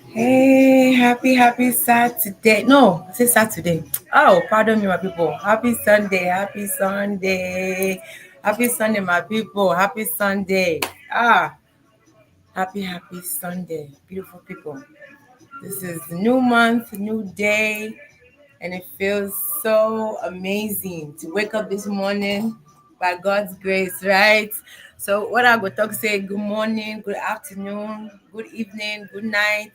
Hey, happy Saturday. No, say Saturday. Oh, pardon me, my people. Happy Sunday, happy Sunday. Happy Sunday, my people. Happy Sunday. Happy Sunday. Beautiful people. This is new month, new day, and it feels so amazing to wake up this morning by God's grace, right? So what I go talk say good morning, good afternoon, good evening, good night,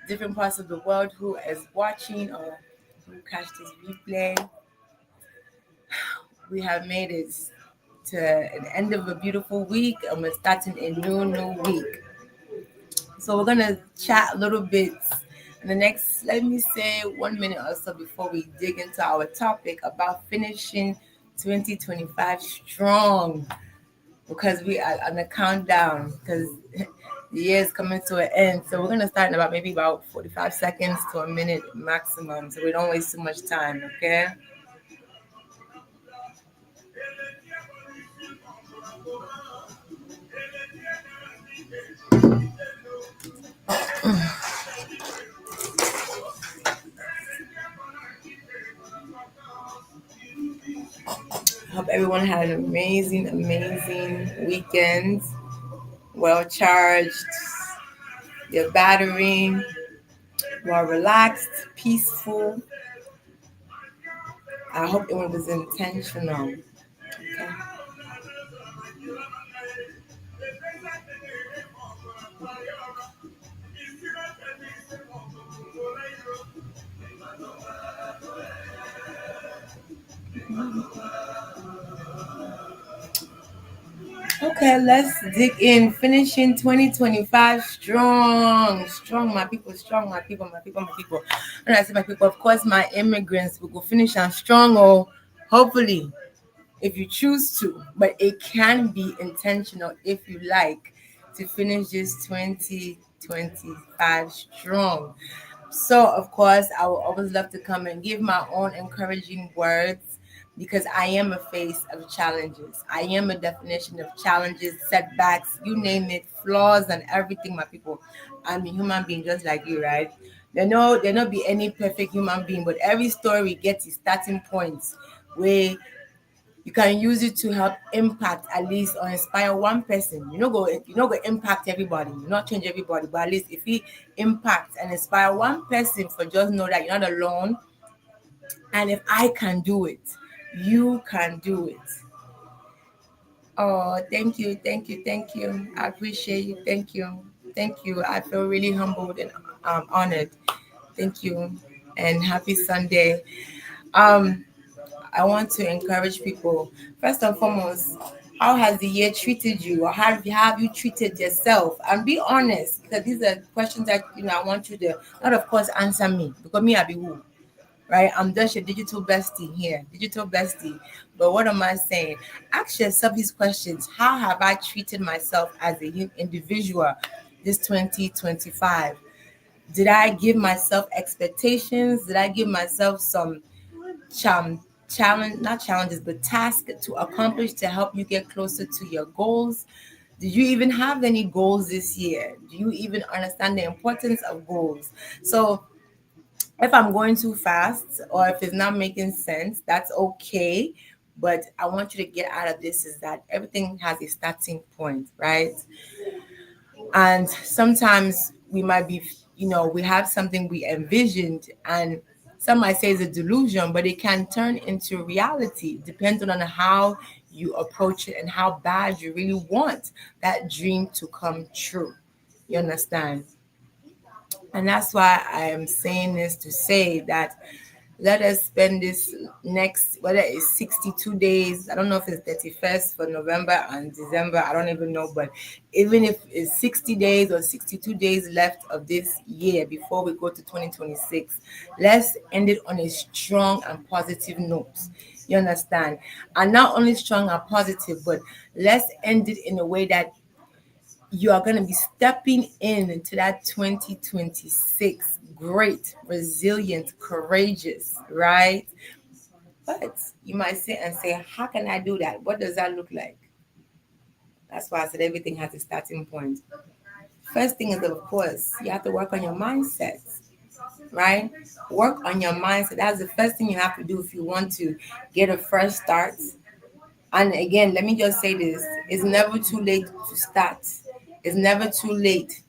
different parts of the world who is watching or who catch this replay. We have made it to an end of a beautiful week and we're starting a new week. So we're gonna chat a little bit in the next, let me say, 1 minute or so before we dig into our topic about finishing 2025 strong because we are on a countdown because the year is coming to an end. So we're gonna start in about maybe about 45 seconds to a minute maximum, so we don't waste too much time. Okay. Hope everyone had an amazing weekend. Well charged, your battery, well relaxed, peaceful. I hope it was intentional. Okay. Okay, let's dig in. Finishing 2025 strong, my people, strong, my people. When I say my people, of course, my immigrants will go finish and strong, or hopefully, if you choose to. But it can be intentional if you like to finish this 2025 strong. So, of course, I will always love to come and give my own encouraging words because I am a face of challenges. I am a definition of challenges, setbacks, you name it, flaws, and everything, my people. I'm a human being just like you, right? There not be any perfect human being, but every story gets its starting points where you can use it to help impact at least or inspire one person. You know go impact everybody, you not change everybody, but at least if we impact and inspire one person for just know that you're not alone. And if I can do it, you can do it. Oh, thank you. I appreciate you. Thank you. I feel really humbled and honored. Thank you, and happy Sunday. um I want to encourage people. First and foremost, how has the year treated you, or have you treated yourself? And be honest, because these are questions that I want you to not, of course, answer me because me, I be who, right? I'm just a digital bestie here, digital bestie. But what am I saying? Ask yourself these questions: how have I treated myself as a individual this 2025? Did I give myself expectations? Did I give myself some challenge, not challenges, but tasks to accomplish to help you get closer to your goals? Did you even have any goals this year? Do you even understand the importance of goals? So if I'm going too fast or if it's not making sense, that's okay. But I want you to get out of this is that everything has a starting point, right? And sometimes we might be, we have something we envisioned, and some might say it's a delusion, but it can turn into reality depending on how you approach it and how bad you really want that dream to come true. You understand? And that's why I am saying this to say that let us spend this next, whether it's 62 days, I don't know if it's 31st for November and December, I don't even know, but even if it's 60 days or 62 days left of this year before we go to 2026, let's end it on a strong and positive note. You understand? And not only strong and positive, but let's end it in a way that you are going to be stepping into that 2026 great, resilient, courageous, right? But you might sit and say, how can I do that? What does that look like? That's why I said everything has a starting point. First thing is, of course, you have to work on your mindset, right? Work on your mindset. That's the first thing you have to do if you want to get a fresh start. And again, let me just say this: it's never too late to start. It's never too late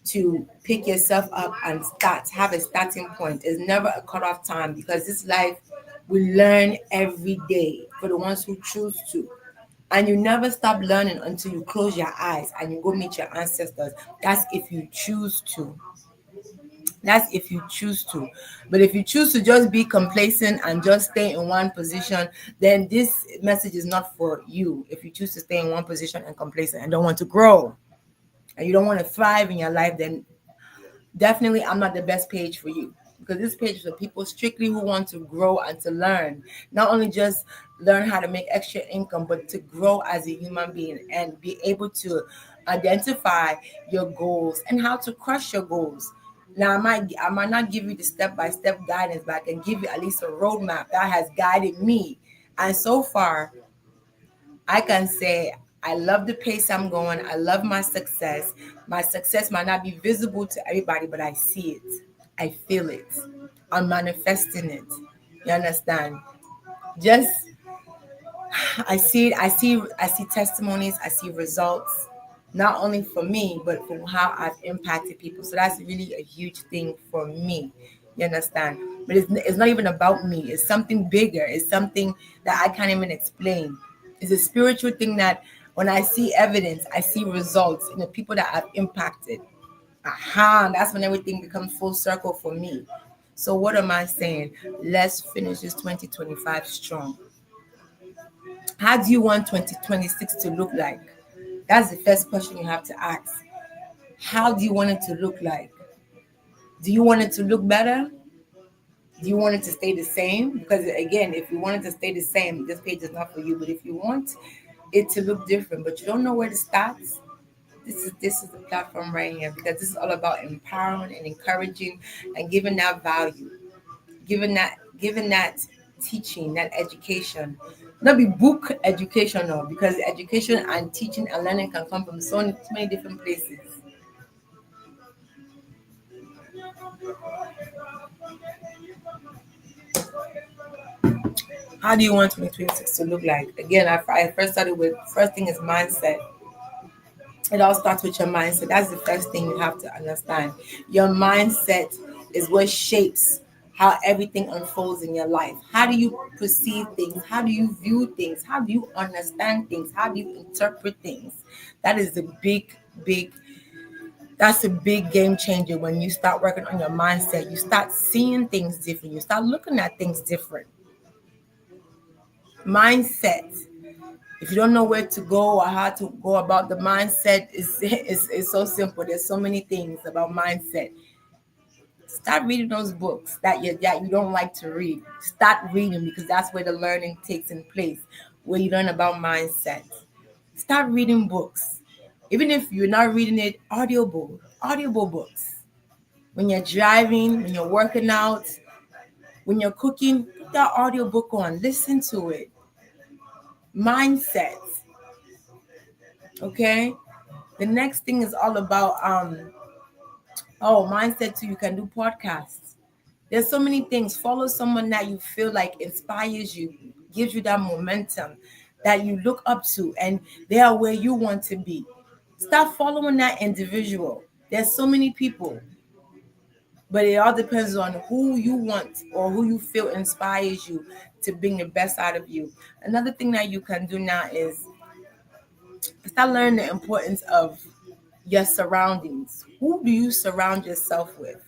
to pick yourself up and start. Have a starting point. It's never a cutoff time because this life we learn every day for the ones who choose to. And you never stop learning until you close your eyes and you go meet your ancestors. That's if you choose to. That's if you choose to. But if you choose to just be complacent and just stay in one position, then this message is not for you. If you choose to stay in one position and complacent and don't want to grow and you don't want to thrive in your life, then definitely I'm not the best page for you. Because this page is for people strictly who want to grow and to learn. Not only just learn how to make extra income, but to grow as a human being and be able to identify your goals and how to crush your goals. Now, I might not give you the step-by-step guidance, but I can give you at least a roadmap that has guided me. And so far, I can say I love the pace I'm going. I love my success. My success might not be visible to everybody, but I see it. I feel it. I'm manifesting it. You understand? Just I see it. I see testimonies. I see results, not only for me, but for how I've impacted people. So that's really a huge thing for me. You understand? But it's not even about me. It's something bigger. It's something that I can't even explain. It's a spiritual thing that when I see evidence, I see results in the people that I've impacted. Aha, that's when everything becomes full circle for me. So what am I saying? Let's finish this 2025 strong. How do you want 2026 to look like? That's the first question you have to ask. How do you want it to look like? Do you want it to look better? Do you want it to stay the same? Because again, if you want it to stay the same, this page is not for you. But if you want it to look different, but you don't know where to start, this is the platform right here because this is all about empowering and encouraging and giving that value, giving that teaching, that education. Not be book educational because education and teaching and learning can come from so many different places. How do you want 2026 to look like? Again, I first started with first thing is mindset. It all starts with your mindset. That's the first thing you have to understand. Your mindset is what shapes how everything unfolds in your life. How do you perceive things? How do you view things? How do you understand things? How do you interpret things? That is the big, that's a big game changer when you start working on your mindset. You start seeing things different. You start looking at things different. Mindset. If you don't know where to go or how to go about the mindset, is so simple. There's so many things about mindset. Start reading those books that you don't like to read. Start reading because that's where the learning takes in place, where you learn about mindset. Start reading books. Even if you're not reading it, audible books. When you're driving, when you're working out, when you're cooking, put that audio book on, listen to it. Mindset. Okay. The next thing is all about mindset too. You can do podcasts. There's so many things. Follow someone that you feel like inspires you, gives you that momentum that you look up to, and they are where you want to be. Start following that individual. There's so many people, but it all depends on who you want or who you feel inspires you to bring the best out of you. Another thing that you can do now is start learning the importance of your surroundings. Who do you surround yourself with?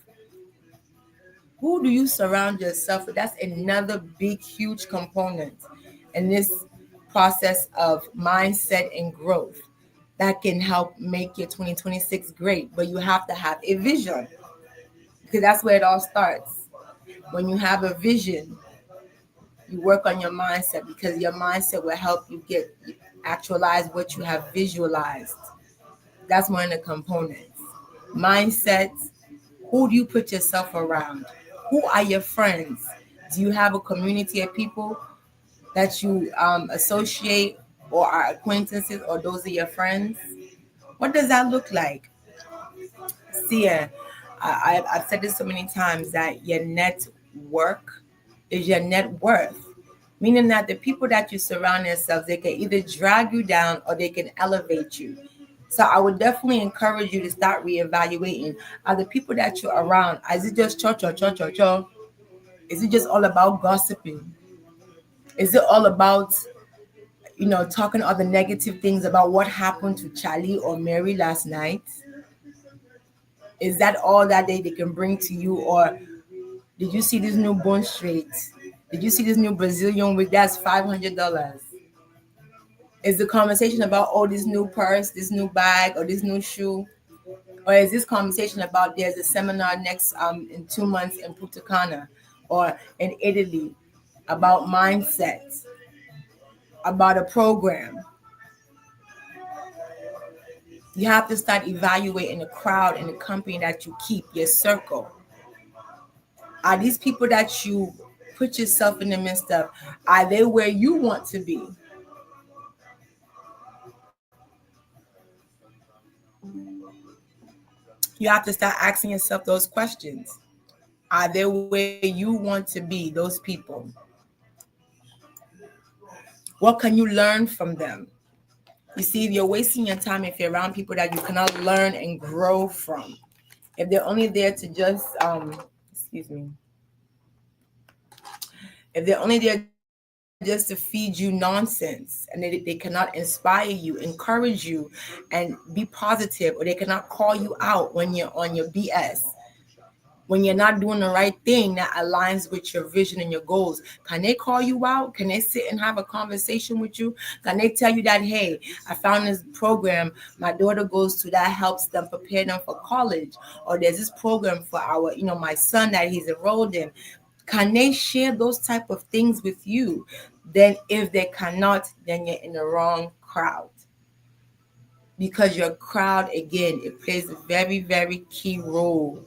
Who do you surround yourself with? That's another big, huge component in this process of mindset and growth that can help make your 2026 great. But you have to have a vision because that's where it all starts. When you have a vision, you work on your mindset because your mindset will help you get actualize what you have visualized. That's one of the components. Mindset. Who do you put yourself around? Who are your friends? Do you have a community of people that you associate or our acquaintances, or those are your friends? What does that look like? See, I've said this so many times that your net work is your net worth. Meaning that the people that you surround yourselves, they can either drag you down or they can elevate you. So I would definitely encourage you to start reevaluating. Are the people that you're around, is it just cho? Is it just all about gossiping? Is it all about, talking other negative things about what happened to Charlie or Mary last night? Is that all that they can bring to you? Or did you see this new Bond Street? Did you see this new Brazilian wig that's $500? Is the conversation about, oh, this new purse, this new bag, or this new shoe? Or is this conversation about there's a seminar next in 2 months in Punta Cana or in Italy about mindset, about a program? You have to start evaluating the crowd and the company that you keep, your circle. Are these people that you put yourself in the midst of, are they where you want to be? You have to start asking yourself those questions. Are they where you want to be, those people? What can you learn from them? You see, you're wasting your time if you're around people that you cannot learn and grow from. If they're only there to just, excuse me, if they're only there just to feed you nonsense and they cannot inspire you, encourage you, and be positive, or they cannot call you out when you're on your BS, when you're not doing the right thing that aligns with your vision and your goals. Can they call you out? Can they sit and have a conversation with you? Can they tell you that, hey, I found this program my daughter goes to that helps them prepare them for college? Or there's this program for my son that he's enrolled in. Can they share those type of things with you? Then if they cannot, then you're in the wrong crowd. Because your crowd, again, it plays a very, very key role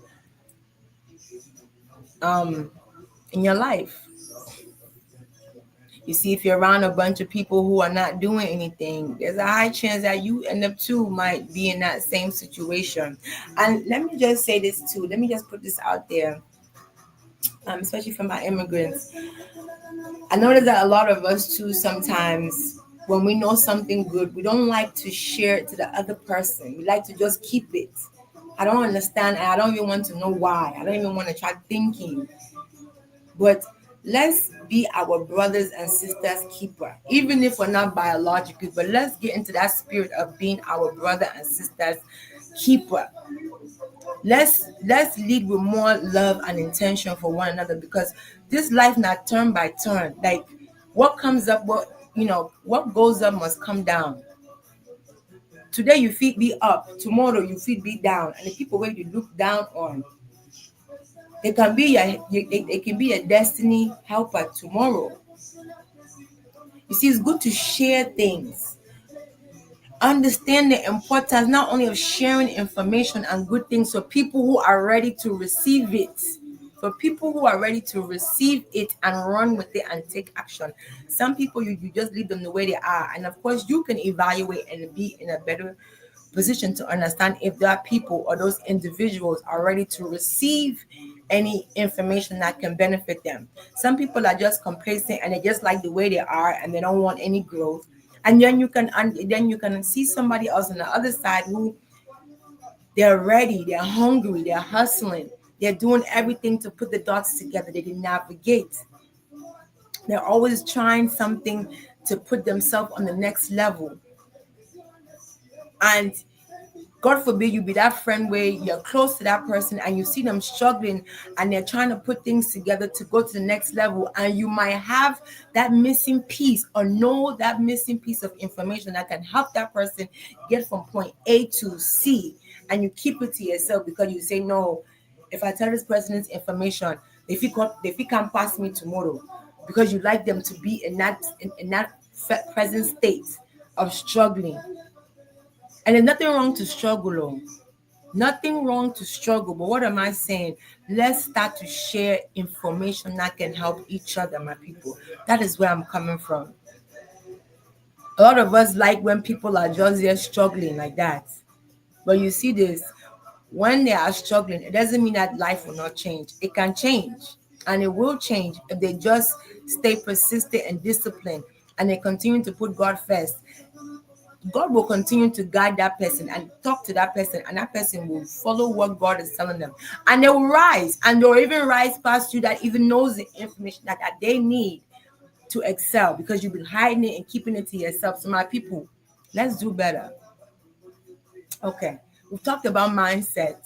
in your life. You see, if you're around a bunch of people who are not doing anything, there's a high chance that you end up too might be in that same situation. And let me just say this too. Let me just put this out there, especially for my immigrants. I notice that a lot of us too sometimes, when we know something good, we don't like to share it to the other person. We like to just keep it. I don't understand, and I don't even want to know why. I don't even want to try thinking. But let's be our brothers and sisters keeper, even if we're not biologically, but let's get into that spirit of being our brother and sisters keeper. Let's lead with more love and intention for one another, because this life not turn by turn. Like, what comes up, what goes up must come down. Today you feed me up, tomorrow you feed me down, and the people where you look down on, they can be they can be a destiny helper tomorrow. You see, it's good to share things. Understand the importance not only of sharing information and good things for people who are ready to receive it, for people who are ready to receive it and run with it and take action. Some people, you just leave them the way they are. And of course, you can evaluate and be in a better position to understand if there are people or those individuals are ready to receive any information that can benefit them. Some people are just complacent and they just like the way they are and they don't want any growth. And then you can see somebody else on the other side who, they're ready, they're hungry, they're hustling, they're doing everything to put the dots together. They can navigate. They're always trying something to put themselves on the next level. And God forbid you be that friend where you're close to that person and you see them struggling and they're trying to put things together to go to the next level, and you might have that missing piece or know that missing piece of information that can help that person get from point A to C, and you keep it to yourself because you say, no, if I tell this person this information, if he can't pass me tomorrow, because you like them to be in that present state of struggling. And there's nothing wrong to struggle. Oh. Nothing wrong to struggle. But what am I saying? Let's start to share information that can help each other, my people. That is where I'm coming from. A lot of us like when people are just there struggling like that. But you see this, when they are struggling, it doesn't mean that life will not change. It can change, and it will change if they just stay persistent and disciplined, and they continue to put God first. God will continue to guide that person and talk to that person, and that person will follow what God is telling them. And they will rise, and they'll even rise past you that even knows the information that they need to excel, because you've been hiding it and keeping it to yourself. So, my people, let's do better. Okay, we've talked about mindset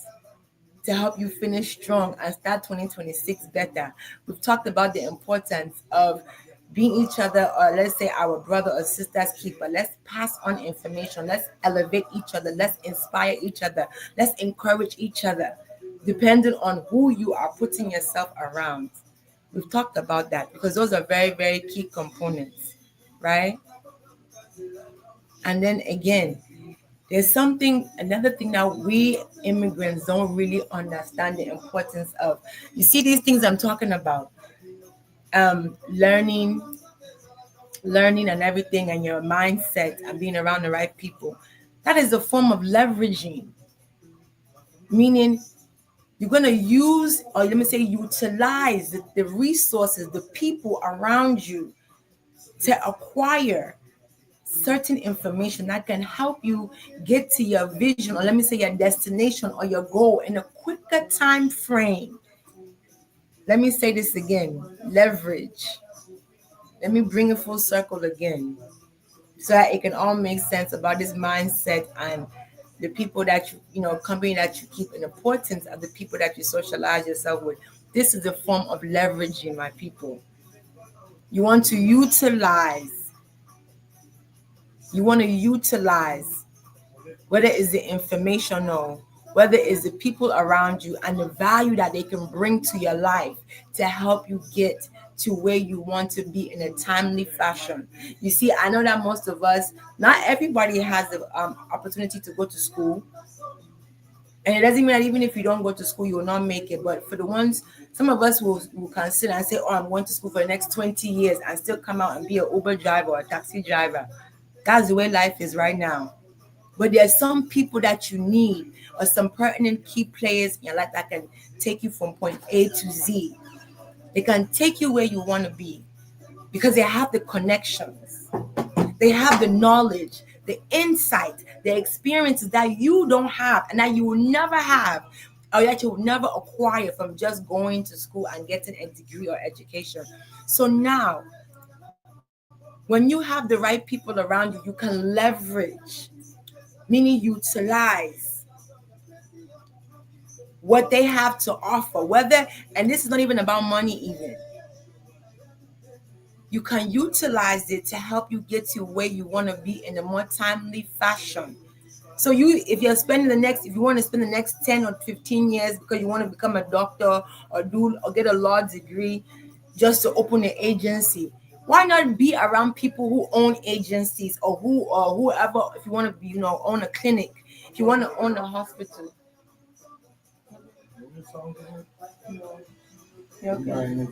to help you finish strong and start 2026 better. We've talked about the importance of being each other, or let's say our brother or sister's keeper. Let's pass on information. Let's elevate each other. Let's inspire each other. Let's encourage each other, depending on who you are putting yourself around. We've talked about that because those are very, very key components, right? And then again, there's another thing that we immigrants don't really understand the importance of. You see these things I'm talking about, learning, and everything, and your mindset and being around the right people. That is a form of leveraging, meaning you're going to use, or let me say, utilize the resources, the people around you to acquire certain information that can help you get to your vision, or let me say your destination or your goal, in a quicker time frame. Let me say this again: leverage. Let me bring it full circle again, so that it can all make sense about this mindset and the people that company that you keep, and the importance of the people that you socialize yourself with. This is a form of leveraging, my people. You want to utilize. You want to utilize, whether it's the informational, whether it's the people around you, and the value that they can bring to your life to help you get to where you want to be in a timely fashion. You see, I know that most of us, not everybody has the opportunity to go to school. And it doesn't mean that even if you don't go to school, you will not make it. But for the ones, some of us will consider and say, oh, I'm going to school for the next 20 years and still come out and be an Uber driver or a taxi driver. That's the way life is right now. But there's some people that you need, or some pertinent key players in your life that can take you from point A to Z. They can take you where you want to be because they have the connections, they have the knowledge, the insight, the experiences that you don't have and that you will never have, or that you will never acquire from just going to school and getting a degree or education. So now, when you have the right people around you, you can leverage, meaning utilize what they have to offer, whether, and this is not even about money even, you can utilize it to help you get to where you want to be in a more timely fashion. So if you want to spend the next 10 or 15 years because you want to become a doctor or get a law degree just to open an agency, why not be around people who own agencies, or whoever, if you want to be, own a clinic, if you want to own a hospital. You okay?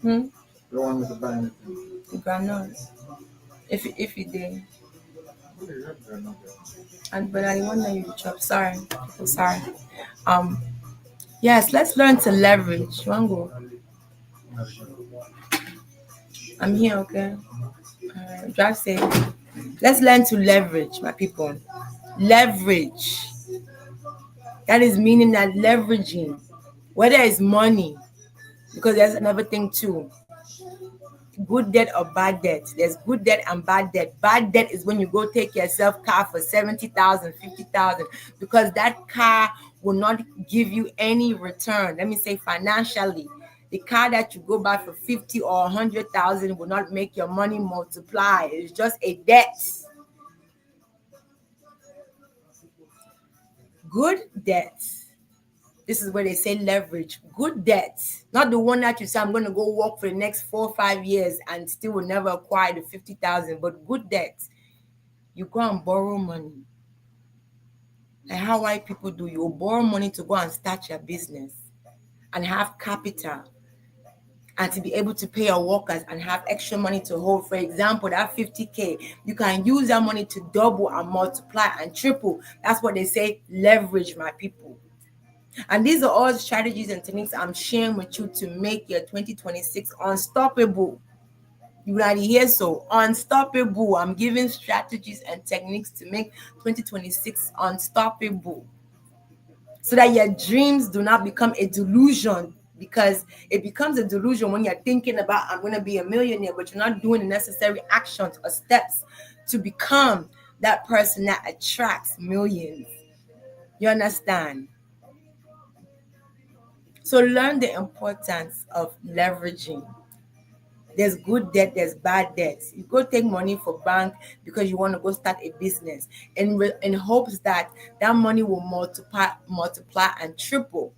Hmm? Don't want me to buy anything. Granules. If you did. And but I want you to chop. Sorry. I'm sorry. Um yes, let's learn to leverage. You want to go? I'm here, okay? Drive safe. Let's learn to leverage, my people. Leverage. That is meaning that leveraging, whether it's money, because there's another thing too. Good debt or bad debt. There's good debt and bad debt. Bad debt is when you go take yourself car for 70,000, 50,000, because that car will not give you any return. Let me say financially. The car that you go buy for 50 or 100,000 will not make your money multiply. It's just a debt. Good debt. This is where they say leverage. Good debt. Not the one that you say, I'm going to go work for the next 4 or 5 years and still will never acquire the 50,000. But good debt. You go and borrow money. Like how white people do. You borrow money to go and start your business and have capital. and to be able to pay your workers and have extra money to hold. For example, that 50K, you can use that money to double and multiply and triple. That's what they say, leverage, my people. And these are all strategies and techniques I'm sharing with you to make your 2026 unstoppable. You already hear, so unstoppable. I'm giving strategies and techniques to make 2026 unstoppable, so that your dreams do not become a delusion, because it becomes a delusion when you're thinking about, I'm going to be a millionaire, but you're not doing the necessary actions or steps to become that person that attracts millions. You understand? So learn the importance of leveraging. There's good debt, there's bad debts. You go take money for bank because you want to go start a business in hopes that that money will multiply and triple.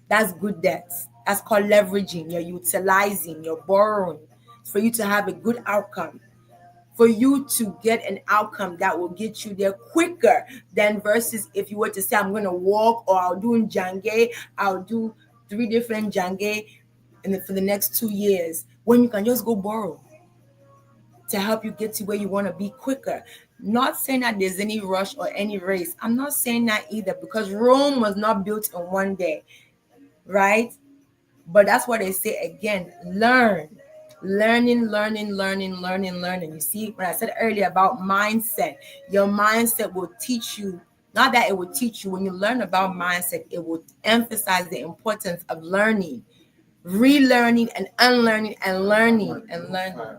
That's good debt. That's called leveraging. You're utilizing, you're borrowing for you to have a good outcome, for you to get an outcome that will get you there quicker than versus if you were to say, I'm going to walk, or I'll do Jange, I'll do 3 different Jange for the next 2 years, when you can just go borrow to help you get to where you want to be quicker. Not saying that there's any rush or any race. I'm not saying that either, because Rome was not built in one day, right? But that's what they say again, learning. You see, when I said earlier about mindset, your mindset will teach you, not that it will teach you, when you learn about mindset, it will emphasize the importance of learning, relearning and unlearning and learning and learning.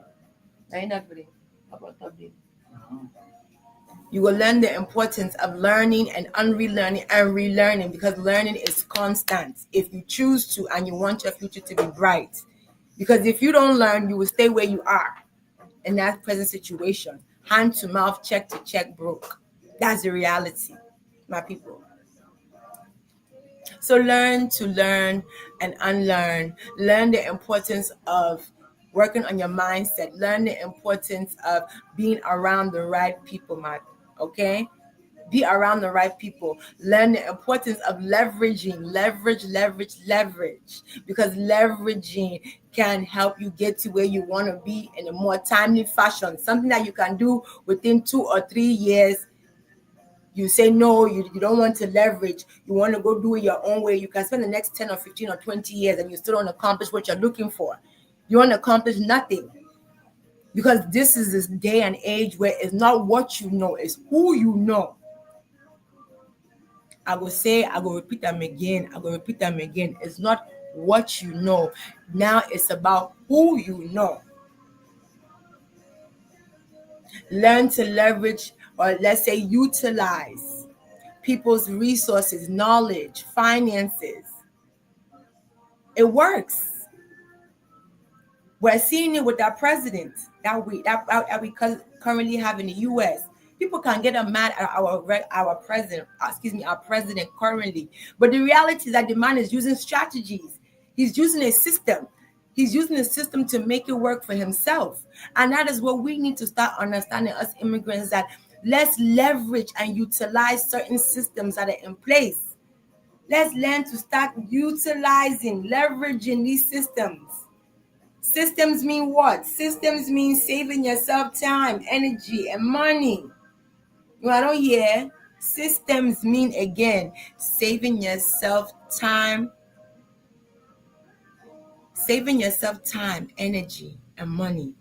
You will learn the importance of learning and unrelearning and relearning, because learning is constant if you choose to and you want your future to be bright. Because if you don't learn, you will stay where you are in that present situation, hand to mouth, check to check, broke. That's the reality, my people. So learn to learn and unlearn. Learn the importance of working on your mindset. Learn the importance of being around the right people, okay? Be around the right people. Learn the importance of leveraging. Leverage. Because leveraging can help you get to where you want to be in a more timely fashion. Something that you can do within 2 or 3 years. You say no, you don't want to leverage. You want to go do it your own way. You can spend the next 10 or 15 or 20 years and you still don't accomplish what you're looking for. You won't accomplish nothing. Because this is this day and age where it's not what you know, it's who you know. I will repeat them again. It's not what you know. Now it's about who you know. Learn to leverage, or let's say utilize, people's resources, knowledge, finances. It works. We're seeing it with our president that we currently have in the U.S. People can get mad at our president, our president currently. But the reality is that the man is using strategies. He's using a system. He's using a system to make it work for himself. And that is what we need to start understanding, us immigrants, that let's leverage and utilize certain systems that are in place. Let's learn to start utilizing, leveraging these systems. Systems mean what? Systems mean saving yourself time, energy, and money. I don't hear. Systems mean, again, saving yourself time, energy, and money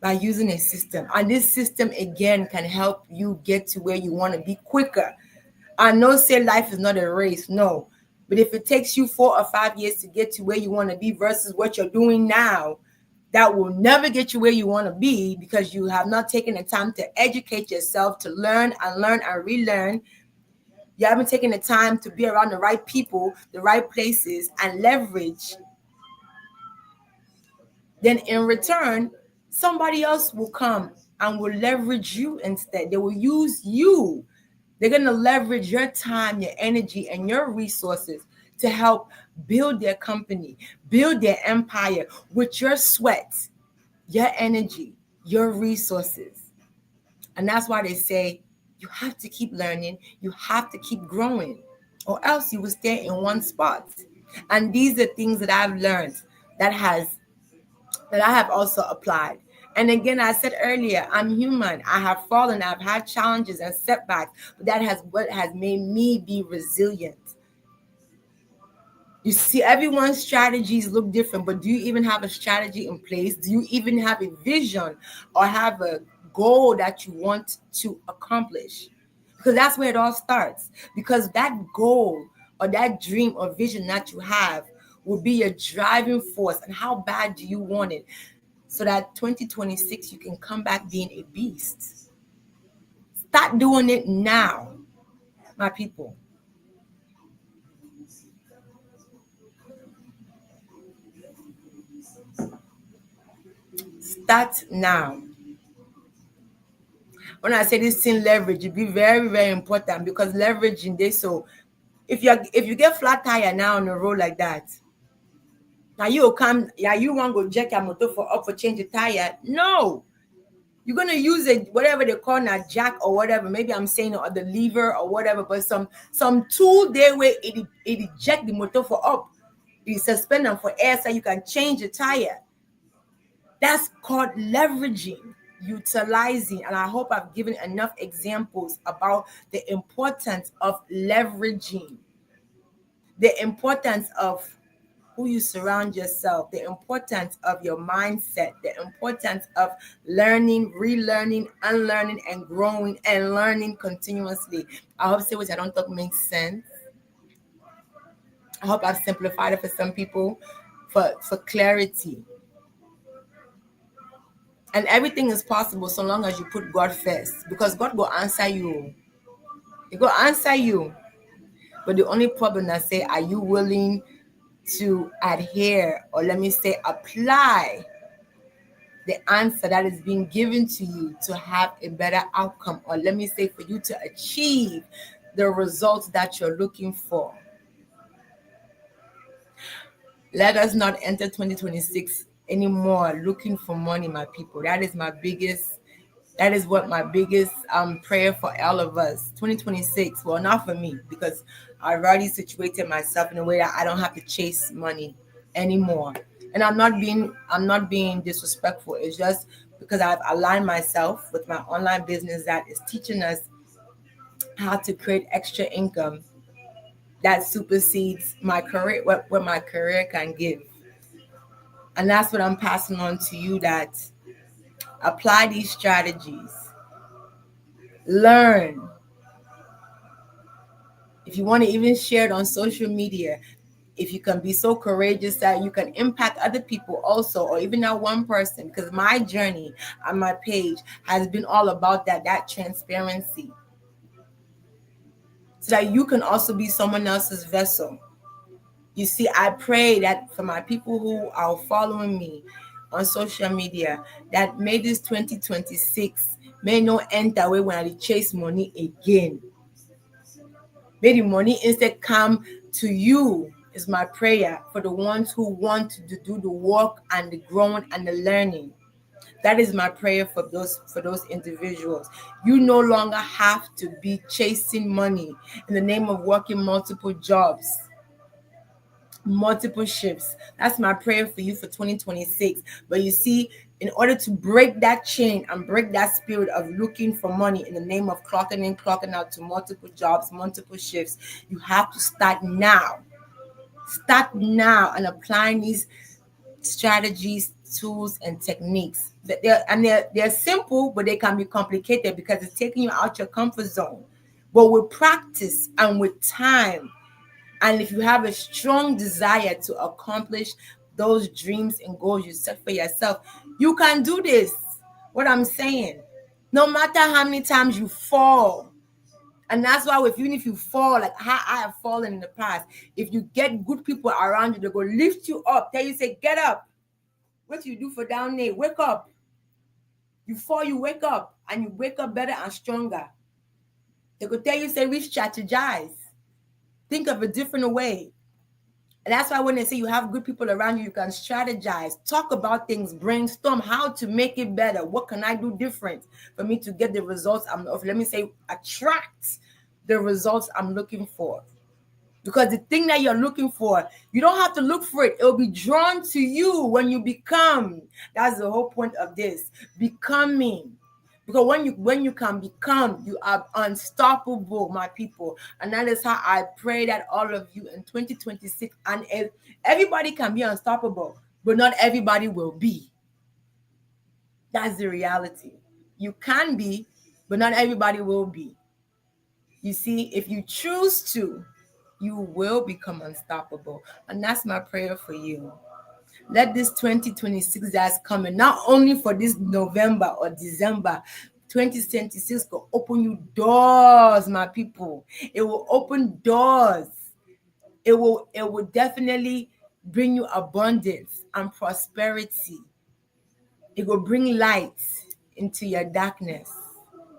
by using a system. And this system, again, can help you get to where you want to be quicker. I know, say life is not a race, no. But if it takes you 4 or 5 years to get to where you want to be versus what you're doing now, that will never get you where you want to be, because you have not taken the time to educate yourself, to learn and relearn. You haven't taken the time to be around the right people, the right places, and leverage. Then in return, somebody else will come and will leverage you instead. They will use you. They're going to leverage your time, your energy, and your resources to help build their company, build their empire with your sweat, your energy, your resources. And that's why they say you have to keep learning, you have to keep growing, or else you will stay in one spot. And these are things that I've learned. that I have also applied. And again, I said earlier, I'm human. I have fallen. I've had challenges and setbacks, but that has what has made me be resilient. You see, everyone's strategies look different, but do you even have a strategy in place? Do you even have a vision or have a goal that you want to accomplish? Because that's where it all starts. Because that goal or that dream or vision that you have will be your driving force. And how bad do you want it? So that 2026 you can come back being a beast. Start doing it now, my people. Start now. When I say this thing leverage, it be very, very important because leveraging this. So if you get flat tire now on the road like that, now you will come, yeah, you want to go jack your motor for change the tire. No, you're gonna use it, whatever they call a jack or whatever. Maybe I'm saying or the lever or whatever, but some tool there where it eject the motor for up, you suspend them for air so you can change the tire. That's called leveraging, utilizing. And I hope I've given enough examples about the importance of leveraging, the importance of who you surround yourself, the importance of your mindset, the importance of learning, relearning, unlearning, and growing and learning continuously. I hope say what I don't talk makes sense. I hope I've simplified it for some people for clarity. And everything is possible so long as you put God first, because God will answer you. He will answer you. But the only problem I say, are you willing to adhere, or let me say apply the answer that is being given to you to have a better outcome, or let me say for you to achieve the results that you're looking for. Let us not enter 2026 anymore looking for money, my people. That is what my biggest prayer for all of us. 2026, well, not for me, because I've already situated myself in a way that I don't have to chase money anymore. And I'm not being disrespectful. It's just because I've aligned myself with my online business that is teaching us how to create extra income that supersedes my career, what my career can give. And that's what I'm passing on to you, that apply these strategies. Learn. If you want to even share it on social media, if you can be so courageous that you can impact other people also, or even that one person, because my journey on my page has been all about that transparency, so that you can also be someone else's vessel. You see, I pray that for my people who are following me on social media, that may this 2026 may not enter away when I chase money again. May the money instead come to you, is my prayer for the ones who want to do the work and the growing and the learning. That is my prayer for those individuals. You no longer have to be chasing money in the name of working multiple jobs, multiple shifts. That's my prayer for you for 2026. But you see, in order to break that chain and break that spirit of looking for money in the name of clocking in, clocking out to multiple jobs, multiple shifts, you have to start now. Start now and applying these strategies, tools, and techniques. They're simple, but they can be complicated because it's taking you out your comfort zone. But with practice and with time, and if you have a strong desire to accomplish those dreams and goals you set for yourself, you can do this. What I'm saying, no matter how many times you fall, and that's why even if you fall, like how I have fallen in the past, if you get good people around you, they go lift you up, tell you, say, get up. What you do for down there, wake up. You fall, you wake up, and you wake up better and stronger. They go tell you, say, re-strategize. Think of a different way. And that's why when they say you have good people around you, you can strategize, talk about things, brainstorm how to make it better. What can I do different for me to get the results attract the results I'm looking for? Because the thing that you're looking for, you don't have to look for it. It'll be drawn to you when you become. That's the whole point of this. Becoming. Because when you can become, you are unstoppable, my people. And that is how I pray that all of you in 2026, and if everybody can be unstoppable, but not everybody will be. That's the reality. You can be, but not everybody will be. You see, if you choose to, you will become unstoppable. And that's my prayer for you. Let this 2026 that's coming, not only for this November or December, 2026 will open you doors, my people. It will open doors. It will definitely bring you abundance and prosperity. It will bring light into your darkness.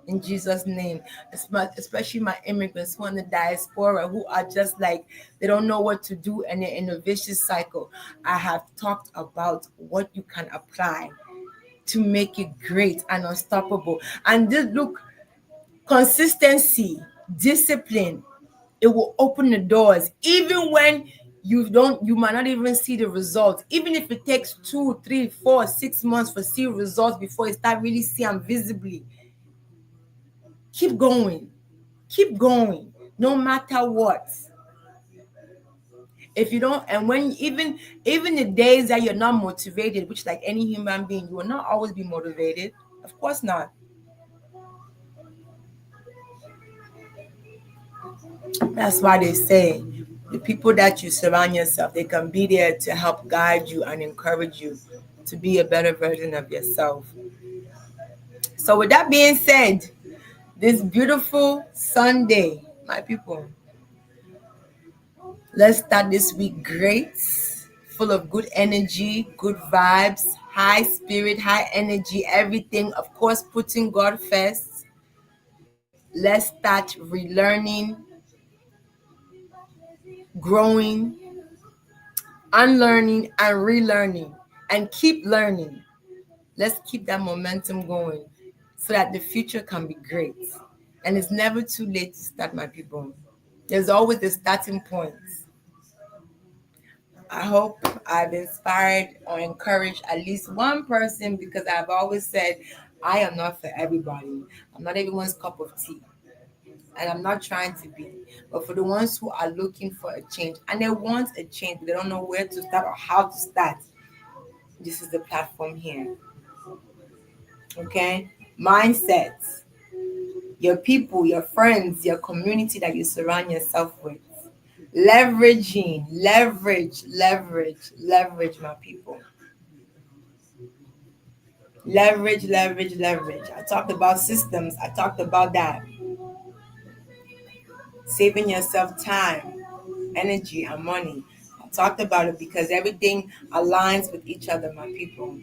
In Jesus' name, especially my immigrants who are in the diaspora, who are just like, they don't know what to do and they're in a vicious cycle. I have talked about what you can apply to make it great and unstoppable. And this, look, consistency, discipline, it will open the doors. Even when you might not even see the results. Even if it takes 2, 3, 4, 6 months for see results before you start really seeing them visibly. Keep going. Keep going. No matter what. If you don't, and when even the days that you're not motivated, which like any human being, you will not always be motivated. Of course not. That's why they say the people that you surround yourself, they can be there to help guide you and encourage you to be a better version of yourself. So with that being said, this beautiful Sunday, my people, let's start this week great, full of good energy, good vibes, high spirit, high energy, everything. Of course, putting God first. Let's start relearning, growing, unlearning, and relearning, and keep learning. Let's keep that momentum going so that the future can be great. And it's never too late to start, my people. There's always a starting point. I hope I've inspired or encouraged at least one person, because I've always said I am not for everybody. I'm not everyone's cup of tea. And I'm not trying to be. But for the ones who are looking for a change and they want a change, they don't know where to start or how to start, this is the platform here. Okay? Mindsets, your people, your friends, your community that you surround yourself with. Leverage, my people. Leverage. I talked about systems. I talked about that. Saving yourself time, energy, and money. I talked about it because everything aligns with each other, my people.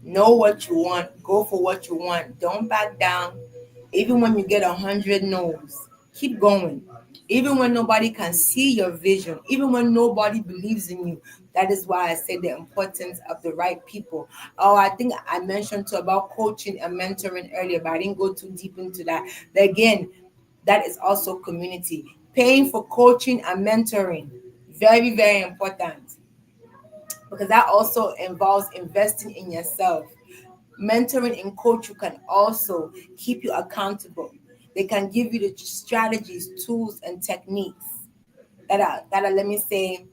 Know what you want. Go for what you want. Don't back down. Even when you get 100 no's, keep going. Even when nobody can see your vision, even when nobody believes in you. That is why I say the importance of the right people. Oh, I think I mentioned too about coaching and mentoring earlier, but I didn't go too deep into that. But again, that is also community. Paying for coaching and mentoring. Very, very important. Because that also involves investing in yourself. Mentoring and coaching can also keep you accountable. They can give you the strategies, tools, and techniques that are let me say,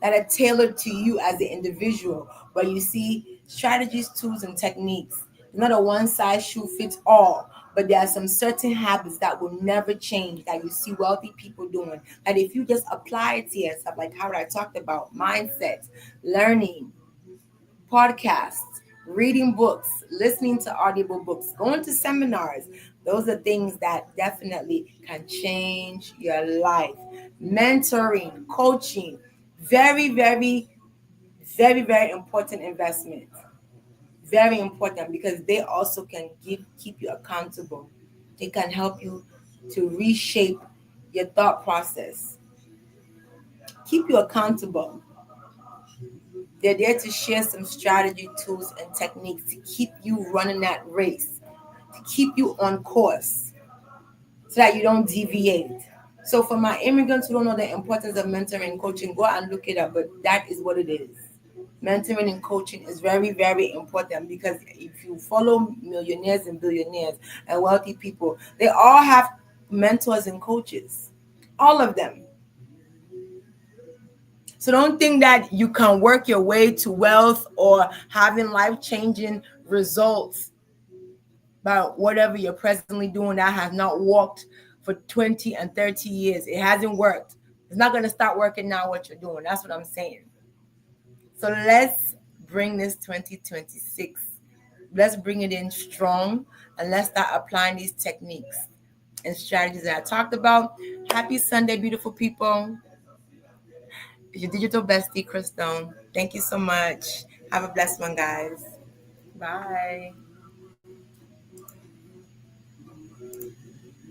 that are tailored to you as an individual. But you see, strategies, tools, and techniques, it's not a one size shoe fits all. But there are some certain habits that will never change that you see wealthy people doing. And if you just apply it to yourself, like how I talked about, mindset, learning, podcasts, reading books, listening to audible books, going to seminars. Those are things that definitely can change your life. Mentoring, coaching, very, very important investment. Very important because they also can keep you accountable. They can help you to reshape your thought process. Keep you accountable. They're there to share some strategy, tools, and techniques to keep you running that race, to keep you on course so that you don't deviate. So for my immigrants who don't know the importance of mentoring and coaching, go and look it up. But that is what it is. Mentoring and coaching is very, very important, because if you follow millionaires and billionaires and wealthy people, they all have mentors and coaches. All of them. So don't think that you can work your way to wealth or having life-changing results by whatever you're presently doing that has not worked for 20 and 30 years. It hasn't worked. It's not going to start working now what you're doing. That's what I'm saying. So let's bring this 2026. Let's bring it in strong, and let's start applying these techniques and strategies that I talked about. Happy Sunday, beautiful people. Your digital bestie, Chris Stone. Thank you so much. Have a blessed one, guys. Bye.